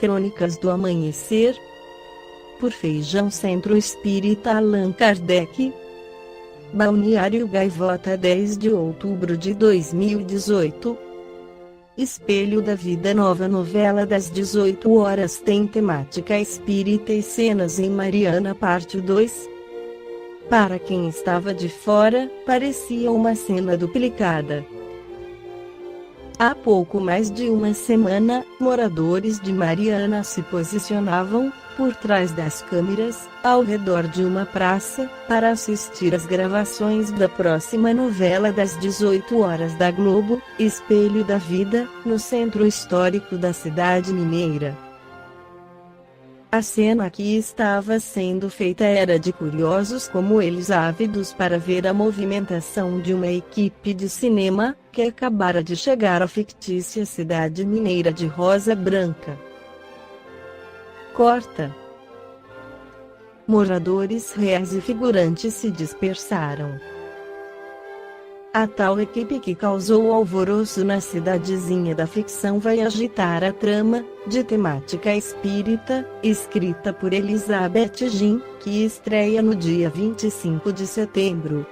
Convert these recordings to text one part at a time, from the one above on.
Crônicas do Amanhecer, por Feijão Centro Espírita Allan Kardec. Balneário Gaivota, 10 de outubro de 2018. Espelho da Vida, nova novela das 18 horas, tem temática espírita e cenas em Mariana, parte 2. Para quem estava de fora, parecia uma cena duplicada. Há pouco mais de uma semana, moradores de Mariana se posicionavam, por trás das câmeras, ao redor de uma praça, para assistir às gravações da próxima novela das 18 horas da Globo, Espelho da Vida, no centro histórico da cidade mineira. A cena que estava sendo feita era de curiosos como eles, ávidos para ver a movimentação de uma equipe de cinema, que acabara de chegar à fictícia cidade mineira de Rosa Branca. Corta. Moradores reais e figurantes se dispersaram. A tal equipe que causou alvoroço na cidadezinha da ficção vai agitar a trama, de temática espírita, escrita por Elizabeth Gin, que estreia no dia 25 de setembro.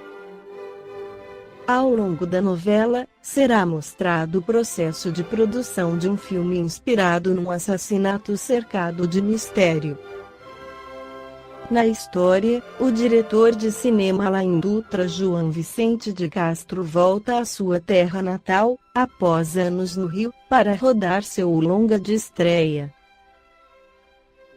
Ao longo da novela, será mostrado o processo de produção de um filme inspirado num assassinato cercado de mistério. Na história, o diretor de cinema Alain Dutra, João Vicente de Castro, volta à sua terra natal, após anos no Rio, para rodar seu longa de estreia.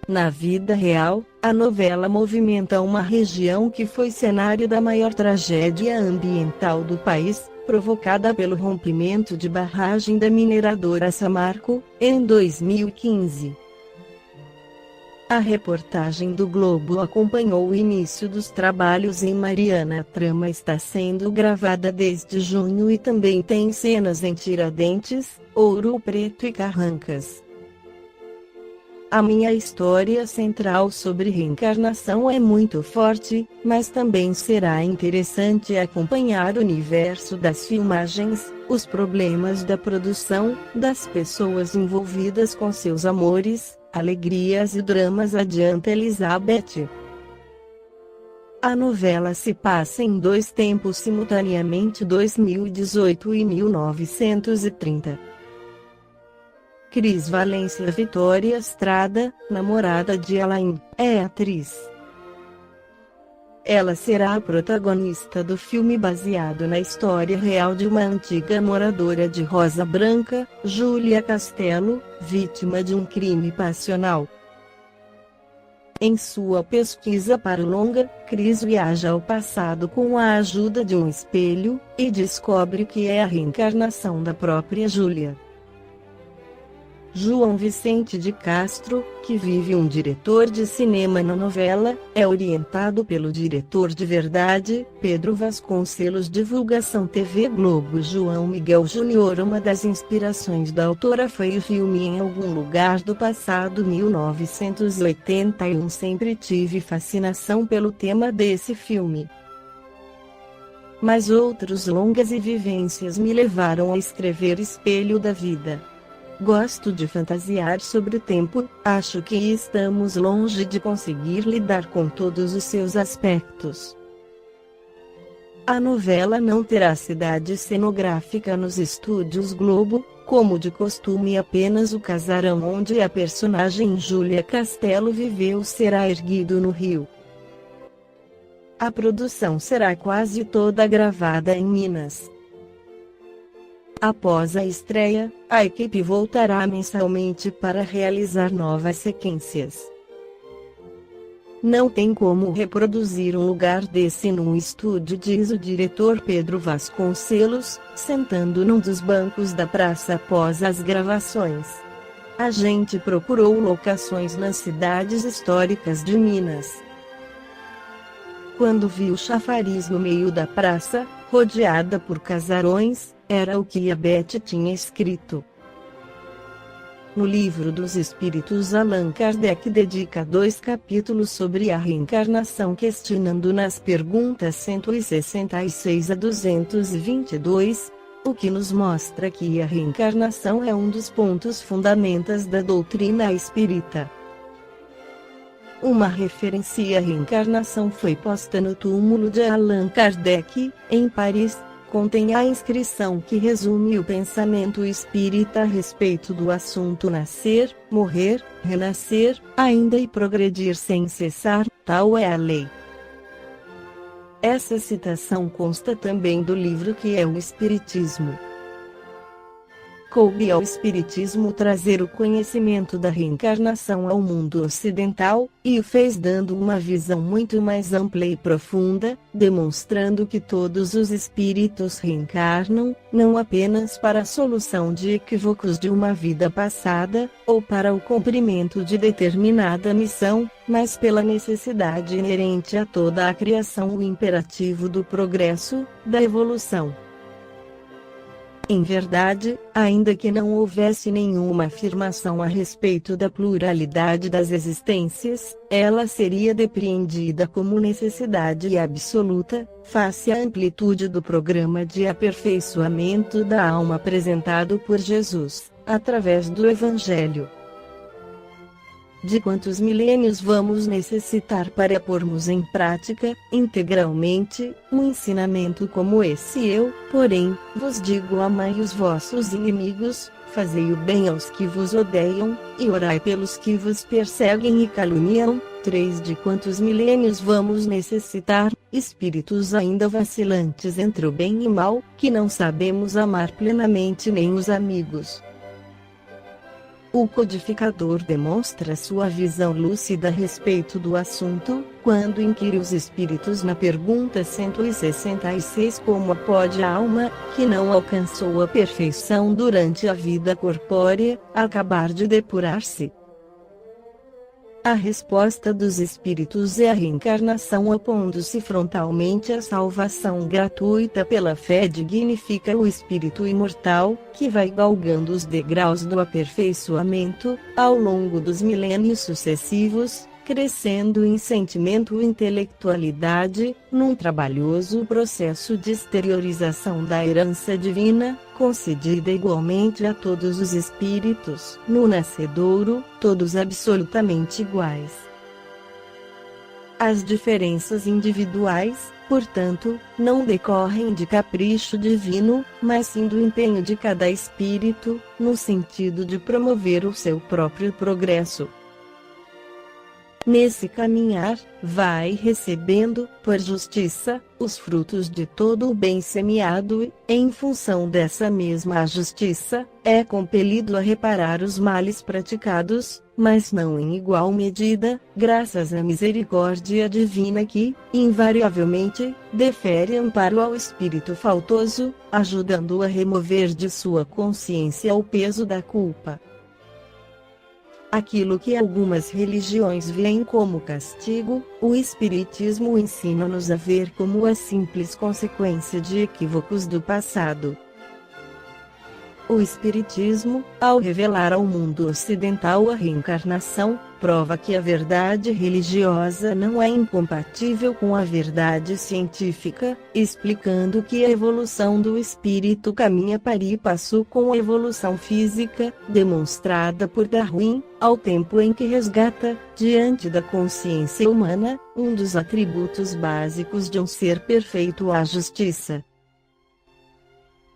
Na vida real, a novela movimenta uma região que foi cenário da maior tragédia ambiental do país, provocada pelo rompimento de barragem da mineradora Samarco, em 2015. A reportagem do Globo acompanhou o início dos trabalhos em Mariana. A trama está sendo gravada desde junho e também tem cenas em Tiradentes, Ouro Preto e Carrancas. A minha história central sobre reencarnação é muito forte, mas também será interessante acompanhar o universo das filmagens, os problemas da produção, das pessoas envolvidas com seus amores, alegrias e dramas, adianta Elizabeth. A novela se passa em dois tempos simultaneamente, 2018 e 1930. Cris Valência Vitória Estrada, namorada de Alain, é atriz. Ela será a protagonista do filme baseado na história real de uma antiga moradora de Rosa Branca, Júlia Castelo, vítima de um crime passional. Em sua pesquisa para o longa, Cris viaja ao passado com a ajuda de um espelho, e descobre que é a reencarnação da própria Júlia. João Vicente de Castro, que vive um diretor de cinema na novela, é orientado pelo diretor de verdade, Pedro Vasconcelos. Divulgação TV Globo. João Miguel Júnior. Uma das inspirações da autora foi o filme Em Algum Lugar do Passado, 1981. Sempre tive fascinação pelo tema desse filme. Mas outros longas e vivências me levaram a escrever Espelho da Vida. Gosto de fantasiar sobre o tempo, acho que estamos longe de conseguir lidar com todos os seus aspectos. A novela não terá cidade cenográfica nos estúdios Globo, como de costume. Apenas o casarão onde a personagem Júlia Castelo viveu será erguido no Rio. A produção será quase toda gravada em Minas. Após a estreia, a equipe voltará mensalmente para realizar novas sequências. Não tem como reproduzir um lugar desse num estúdio, diz o diretor Pedro Vasconcelos, sentando num dos bancos da praça após as gravações. A gente procurou locações nas cidades históricas de Minas. Quando vi o chafariz no meio da praça, rodeada por casarões, era o que a Beth tinha escrito. No Livro dos Espíritos, Allan Kardec dedica 2 capítulos sobre a reencarnação, questionando nas perguntas 166 a 222, o que nos mostra que a reencarnação é um dos pontos fundamentais da doutrina espírita. Uma referência à reencarnação foi posta no túmulo de Allan Kardec, em Paris. Contém a inscrição que resume o pensamento espírita a respeito do assunto nascer, morrer, renascer, ainda e progredir sem cessar, tal é a lei. Essa citação consta também do livro que é o Espiritismo. Coube ao Espiritismo trazer o conhecimento da reencarnação ao mundo ocidental, e o fez dando uma visão muito mais ampla e profunda, demonstrando que todos os espíritos reencarnam, não apenas para a solução de equívocos de uma vida passada, ou para o cumprimento de determinada missão, mas pela necessidade inerente a toda a criação, o imperativo do progresso, da evolução. Em verdade, ainda que não houvesse nenhuma afirmação a respeito da pluralidade das existências, ela seria depreendida como necessidade absoluta, face à amplitude do programa de aperfeiçoamento da alma apresentado por Jesus, através do Evangelho. De quantos milênios vamos necessitar para pormos em prática, integralmente, um ensinamento como esse? Eu, porém, vos digo: amai os vossos inimigos, fazei o bem aos que vos odeiam, e orai pelos que vos perseguem e caluniam. 3. De quantos milênios vamos necessitar, espíritos ainda vacilantes entre o bem e o mal, que não sabemos amar plenamente nem os amigos? O codificador demonstra sua visão lúcida a respeito do assunto, quando inquire os espíritos na pergunta 166: como pode a alma, que não alcançou a perfeição durante a vida corpórea, acabar de depurar-se? A resposta dos espíritos é a reencarnação, opondo-se frontalmente à salvação gratuita pela fé. Dignifica o espírito imortal, que vai galgando os degraus do aperfeiçoamento, ao longo dos milênios sucessivos, crescendo em sentimento e intelectualidade, num trabalhoso processo de exteriorização da herança divina, concedida igualmente a todos os espíritos, no nascedouro, todos absolutamente iguais. As diferenças individuais, portanto, não decorrem de capricho divino, mas sim do empenho de cada espírito, no sentido de promover o seu próprio progresso. Nesse caminhar, vai recebendo, por justiça, os frutos de todo o bem semeado e, em função dessa mesma justiça, é compelido a reparar os males praticados, mas não em igual medida, graças à misericórdia divina que, invariavelmente, defere amparo ao espírito faltoso, ajudando-o a remover de sua consciência o peso da culpa. Aquilo que algumas religiões veem como castigo, o Espiritismo ensina-nos a ver como a simples consequência de equívocos do passado. O Espiritismo, ao revelar ao mundo ocidental a reencarnação, prova que a verdade religiosa não é incompatível com a verdade científica, explicando que a evolução do espírito caminha par e passo com a evolução física, demonstrada por Darwin, ao tempo em que resgata, diante da consciência humana, um dos atributos básicos de um ser perfeito: a justiça.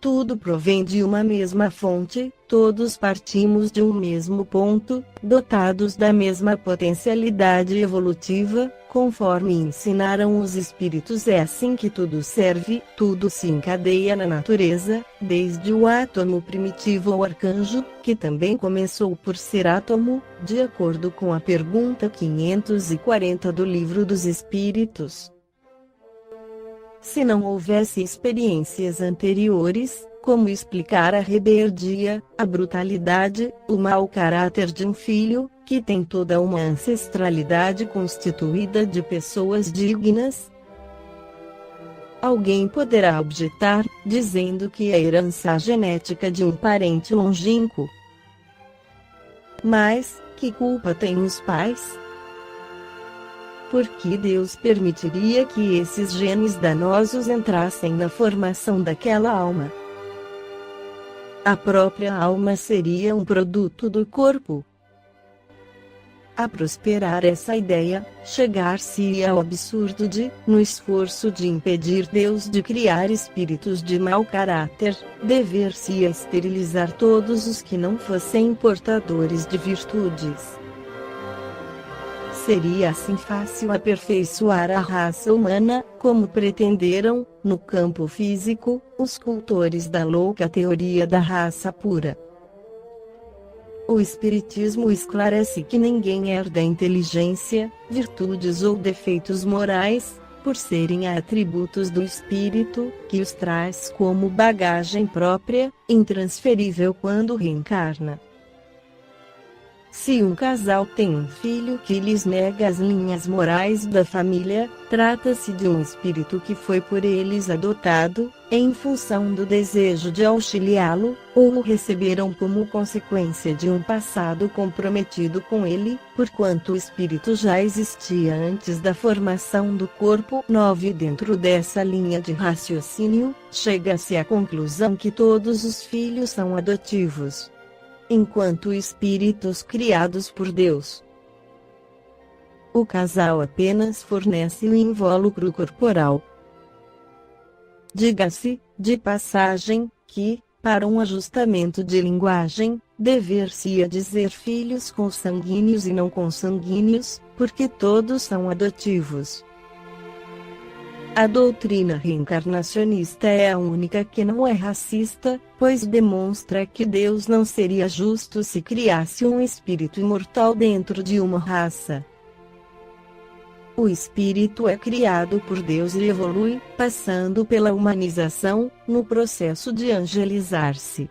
Tudo provém de uma mesma fonte, todos partimos de um mesmo ponto, dotados da mesma potencialidade evolutiva, conforme ensinaram os espíritos. É assim que tudo serve, tudo se encadeia na natureza, desde o átomo primitivo ao arcanjo, que também começou por ser átomo, de acordo com a pergunta 540 do Livro dos Espíritos. Se não houvesse experiências anteriores, como explicar a rebeldia, a brutalidade, o mau caráter de um filho, que tem toda uma ancestralidade constituída de pessoas dignas? Alguém poderá objetar, dizendo que é a herança genética de um parente longínquo. Mas, que culpa têm os pais? Por que Deus permitiria que esses genes danosos entrassem na formação daquela alma? A própria alma seria um produto do corpo. A prosperar essa ideia, chegar-se ao absurdo de, no esforço de impedir Deus de criar espíritos de mau caráter, dever-se esterilizar todos os que não fossem portadores de virtudes. Seria assim fácil aperfeiçoar a raça humana, como pretenderam, no campo físico, os cultores da louca teoria da raça pura. O Espiritismo esclarece que ninguém herda inteligência, virtudes ou defeitos morais, por serem atributos do espírito, que os traz como bagagem própria, intransferível quando reencarna. Se um casal tem um filho que lhes nega as linhas morais da família, trata-se de um espírito que foi por eles adotado, em função do desejo de auxiliá-lo, ou o receberam como consequência de um passado comprometido com ele, porquanto o espírito já existia antes da formação do corpo. 9. Dentro dessa linha de raciocínio, chega-se à conclusão que todos os filhos são adotivos, enquanto espíritos criados por Deus. O casal apenas fornece o invólucro corporal. Diga-se, de passagem, que, para um ajustamento de linguagem, dever-se-ia dizer filhos consanguíneos e não consanguíneos, porque todos são adotivos. A doutrina reencarnacionista é a única que não é racista, pois demonstra que Deus não seria justo se criasse um espírito imortal dentro de uma raça. O espírito é criado por Deus e evolui, passando pela humanização, no processo de angelizar-se.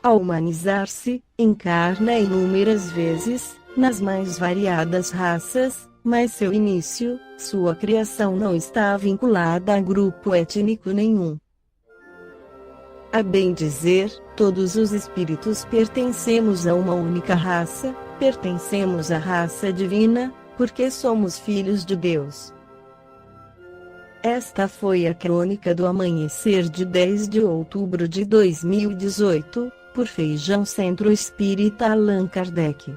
Ao humanizar-se, encarna inúmeras vezes, nas mais variadas raças, mas seu início, sua criação não está vinculada a grupo étnico nenhum. A bem dizer, todos os espíritos pertencemos a uma única raça, pertencemos à raça divina, porque somos filhos de Deus. Esta foi a crônica do amanhecer de 10 de outubro de 2018, por Feijão Centro Espírita Allan Kardec.